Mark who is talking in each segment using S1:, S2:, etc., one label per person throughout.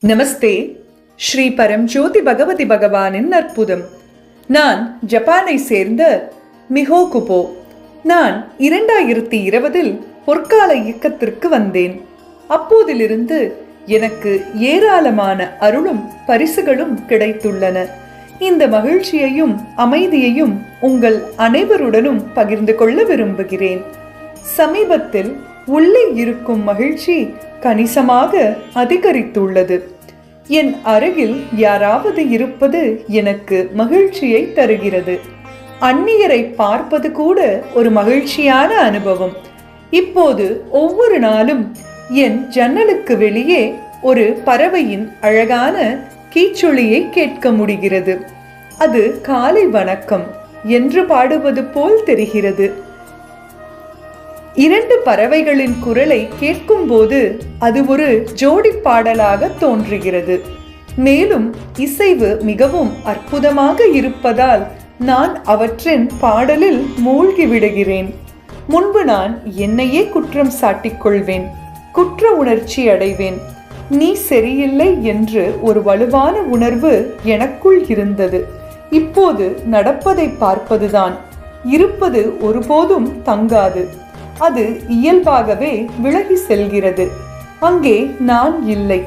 S1: நமஸ்தே. ஸ்ரீ பரம்ஜோதி பகவதி பகவானின் அற்புதம். நான் ஜப்பானை சேர்ந்த மிஹோ குபோ. நான் 2020 பொற்கால இயக்கத்திற்கு வந்தேன். அப்போதிலிருந்து எனக்கு ஏராளமான அருளும் பரிசுகளும் கிடைத்துள்ளன. இந்த மகிழ்ச்சியையும் அமைதியையும் உங்கள் அனைவருடனும் பகிர்ந்து கொள்ள விரும்புகிறேன். சமீபத்தில் உள்ளே இருக்கும் மகிழ்ச்சி கணிசமாக அதிகரித்துள்ளது. என் அருகில் யாராவது இருப்பது எனக்கு மகிழ்ச்சியை தருகிறது. அந்நியரை பார்ப்பது கூட ஒரு மகிழ்ச்சியான அனுபவம். இப்போது ஒவ்வொரு நாளும் என் ஜன்னலுக்கு வெளியே ஒரு பறவையின் அழகான கீச்சொலியை கேட்க முடிகிறது. அது காலை வணக்கம் என்று பாடுவது போல் தெரிகிறது. 2 பறவைகளின் குரலை கேட்கும் போது அது ஒரு ஜோடி பாடலாக தோன்றுகிறது. மேலும் இசைவு மிகவும் அற்புதமாக இருப்பதால் நான் அவற்றின் பாடலில் மூழ்கி விடுகிறேன். முன்பு நான் என்னையே குற்றம் சாட்டிக் கொள்வேன், குற்ற உணர்ச்சி அடைவேன். நீ சரியில்லை என்று ஒரு வலுவான உணர்வு எனக்குள் இருந்தது. இப்போது நடப்பதை பார்ப்பதுதான். இருப்பது ஒருபோதும் தங்காது. அது இயல்பாகவே விலகி செல்கிறது. அங்கே நான் இல்லை.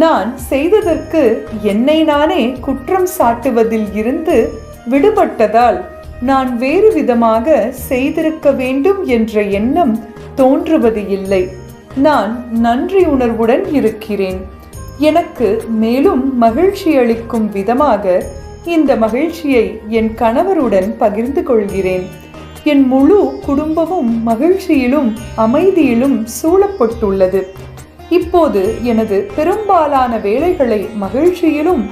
S1: நான் செய்ததற்கு என்னை நானே குற்றம் சாட்டுவதில் இருந்து விடுபட்டதால் நான் வேறு விதமாக செய்திருக்க வேண்டும் என்ற எண்ணம் தோன்றுவது இல்லை. நான் நன்றி உணர்வுடன் இருக்கிறேன். எனக்கு மேலும் மகிழ்ச்சி அளிக்கும் விதமாக இந்த மகிழ்ச்சியை என் கணவருடன் பகிர்ந்து கொள்கிறேன். என் முழு குடும்பமும் மகிழ்ச்சியிலும் அமைதியிலும் சூழப்பட்டுள்ளது. இப்போது எனது பெரும்பாலான வேலைகளை மகிழ்ச்சியிலும்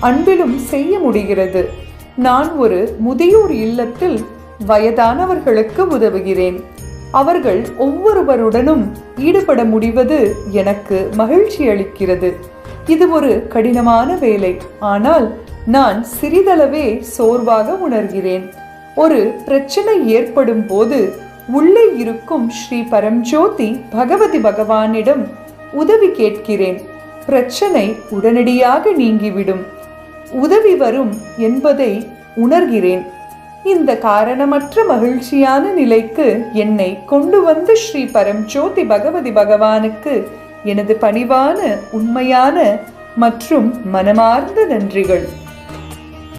S1: அன்பிலும் செய்ய முடிகிறது. நான் ஒரு முதியோர் இல்லத்தில் வயதானவர்களுக்கு உதவுகிறேன். அவர்கள் ஒவ்வொருவருடனும் ஈடுபட முடிவது எனக்கு மகிழ்ச்சி அளிக்கிறது. இது ஒரு கடினமான வேலை, ஆனால் நான் சிறிதளவே சோர்வாக உணர்கிறேன். ஒரு பிரச்சனை ஏற்படும் போது உள்ளே இருக்கும் ஸ்ரீ பரம்ஜோதி பகவதி பகவானிடம் உதவி கேட்கிறேன். பிரச்சனை உடனடியாக நீங்கிவிடும். உதவி வரும் என்பதை உணர்கிறேன். இந்த காரணமற்ற மகிழ்ச்சியான நிலைக்கு என்னை கொண்டு வந்த ஸ்ரீ பரம்ஜோதி பகவதி பகவானுக்கு எனது பணிவான, உண்மையான மற்றும் மனமார்ந்த நன்றிகள்.